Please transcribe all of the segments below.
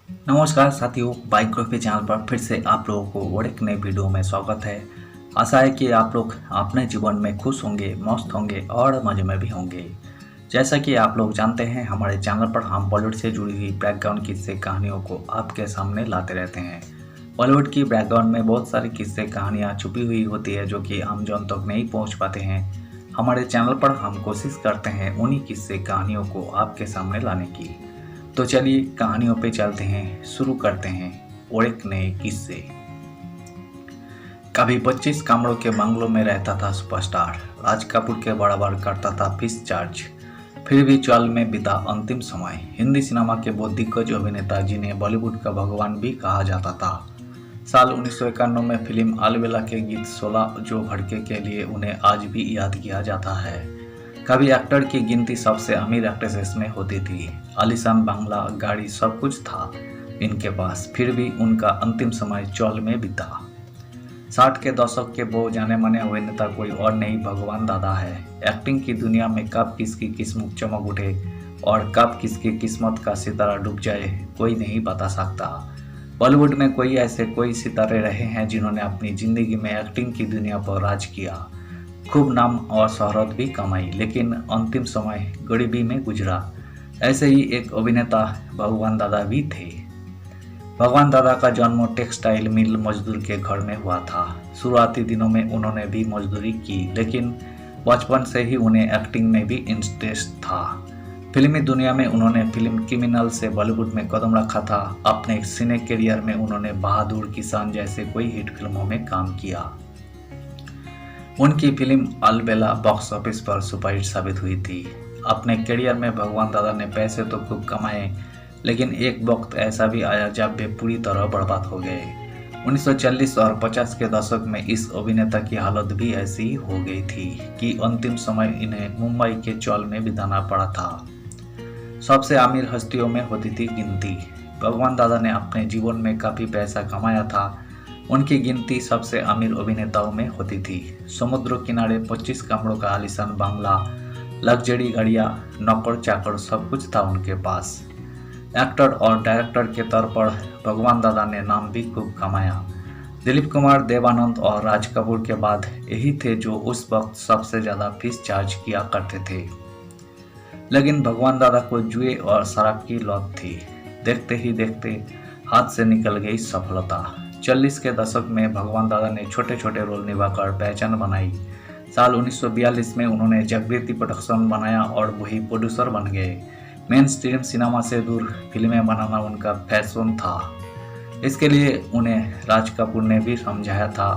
नमस्कार साथियों, biography channel पर फिर से आप लोगों को और एक नए वीडियो में स्वागत है। आशा है कि आप लोग अपने जीवन में खुश होंगे, मस्त होंगे और मजे में भी होंगे। जैसा कि आप लोग जानते हैं, हमारे चैनल पर हम बॉलीवुड से जुड़ी हुई बैकग्राउंड किस्से कहानियों को आपके सामने लाते रहते हैं। बॉलीवुड की बैकग्राउंड में बहुत सारी किस्से कहानियाँ छुपी हुई होती है जो कि हम जन तक नहीं पहुँच पाते हैं। हमारे चैनल पर हम कोशिश करते हैं उन्हीं किस्से कहानियों को आपके सामने लाने की। तो चलिए कहानियों पे चलते हैं, शुरू करते हैं और एक नए किस्से। कभी 25 कमरों के बंगलों में रहता था सुपरस्टार। राज कपूर के बराबर करता था फीस चार्ज, फिर भी चाल में बीता अंतिम समय। हिंदी सिनेमा के वो दिग्गज अभिनेता जिन्हें बॉलीवुड का भगवान भी कहा जाता था। साल 1991 में फिल्म अलबेला के गीत 16 जो भड़के के लिए उन्हें आज भी याद किया जाता है। कभी एक्टर की गिनती सबसे अमीर एक्ट्रेसेस में होती थी। आलीशान बंगला, गाड़ी, सब कुछ था इनके पास, फिर भी उनका अंतिम समय चौल में बीता। 60 के दशक के वो जाने माने अभिनेता कोई और नहीं, भगवान दादा है। एक्टिंग की दुनिया में कब किसकी किस्मत चमक उठे और कब किसकी किस्मत का सितारा डूब जाए, कोई नहीं बता सकता। बॉलीवुड में कोई सितारे रहे हैं जिन्होंने अपनी जिंदगी में एक्टिंग की दुनिया पर राज किया, खूब नाम और शोहरत भी कमाई, लेकिन अंतिम समय गरीबी में गुजरा। ऐसे ही एक अभिनेता भगवान दादा भी थे। भगवान दादा का जन्म टेक्सटाइल मिल मजदूर के घर में हुआ था। शुरुआती दिनों में उन्होंने भी मजदूरी की, लेकिन बचपन से ही उन्हें एक्टिंग में भी इंटरेस्ट था। फिल्मी दुनिया में उन्होंने फिल्म क्रिमिनल से बॉलीवुड में कदम रखा था। अपने सिने करियर में उन्होंने बहादुर, किसान जैसे कई हिट फिल्मों में काम किया। उनकी फिल्म अलबेला बॉक्स ऑफिस पर सुपरहिट साबित हुई थी। अपने करियर में भगवान दादा ने पैसे तो खूब कमाए, लेकिन एक वक्त ऐसा भी आया जब वे पूरी तरह बर्बाद हो गए। 1940 और 50 के दशक में इस अभिनेता की हालत भी ऐसी हो गई थी कि अंतिम समय इन्हें मुंबई के चौल में बिताना पड़ा था। सबसे अमीर हस्तियों में होती थी गिनती। भगवान दादा ने अपने जीवन में काफ़ी पैसा कमाया था। उनकी गिनती सबसे अमीर अभिनेताओं में होती थी। समुद्र किनारे 25 कमरों का आलीशान बंगला, लग्जरी गाड़ियाँ, नौकर चाकर, सब कुछ था उनके पास। एक्टर और डायरेक्टर के तौर पर भगवान दादा ने नाम भी खूब कमाया। दिलीप कुमार, देवानंद और राज कपूर के बाद यही थे जो उस वक्त सबसे ज़्यादा फीस चार्ज किया करते थे। लेकिन भगवान दादा को जुए और शराब की लत थी। देखते ही देखते हाथ से निकल गई सफलता। 40 के दशक में भगवान दादा ने छोटे छोटे रोल निभाकर पहचान बनाई। साल 1942 में उन्होंने जागृति प्रोडक्शन बनाया और वही प्रोड्यूसर बन गए। मेन स्ट्रीम सिनेमा से दूर फिल्में बनाना उनका फैशन था। इसके लिए उन्हें राज कपूर ने भी समझाया था।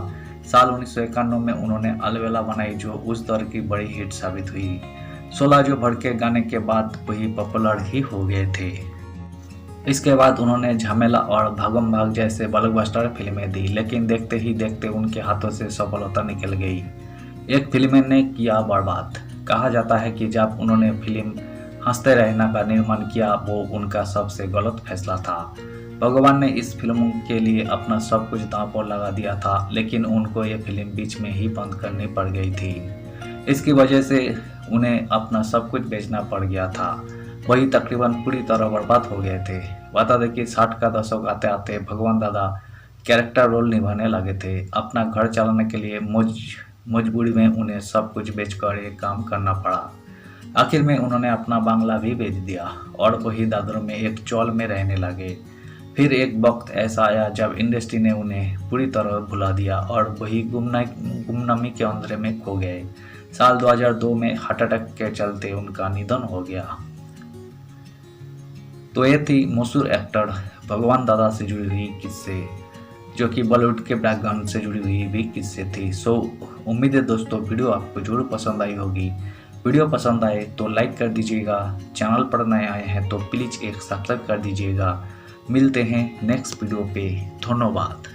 साल 1991 में उन्होंने अलबेला बनाई जो उस दौर की बड़ी हिट साबित हुई। 16 जो भड़के गाने के बाद वही पॉपुलर ही हो गए थे। इसके बाद उन्होंने झमेला और भागम भाग जैसे ब्लॉकबस्टर फिल्में दी, लेकिन देखते ही देखते उनके हाथों से सफलता निकल गई। एक फिल्म ने किया बर्बाद। कहा जाता है कि जब उन्होंने फिल्म हंसते रहना का निर्माण किया, वो उनका सबसे गलत फैसला था। भगवान ने इस फिल्म के लिए अपना सब कुछ दांव पर लगा दिया था, लेकिन उनको ये फिल्म बीच में ही बंद करनी पड़ गई थी। इसकी वजह से उन्हें अपना सब कुछ बेचना पड़ गया था। वही तकरीबन पूरी तरह बर्बाद हो गए थे। बता दें कि 60 का दशक आते आते भगवान दादा कैरेक्टर रोल निभाने लगे थे। अपना घर चलाने के लिए मजबूरी में उन्हें सब कुछ बेचकर ये काम करना पड़ा। आखिर में उन्होंने अपना बंगला भी बेच दिया और वही दादर में एक चौल में रहने लगे। फिर एक वक्त ऐसा आया जब इंडस्ट्री ने उन्हें पूरी तरह भुला दिया और वही गुमनामी के अंधेरे में खो गए। साल 2002 में हार्ट अटैक के चलते उनका निधन हो गया। तो ये थी मशहूर एक्टर भगवान दादा से जुड़ी हुई किस्से, जो कि बॉलीवुड के बैकग्राउंड से जुड़ी हुई भी किस्से थी। सो उम्मीद है दोस्तों वीडियो आपको जरूर पसंद आई होगी। वीडियो पसंद आए तो लाइक कर दीजिएगा। चैनल पर नए आए हैं तो प्लीज़ एक सब्सक्राइब कर दीजिएगा। मिलते हैं नेक्स्ट वीडियो पे। धन्यवाद।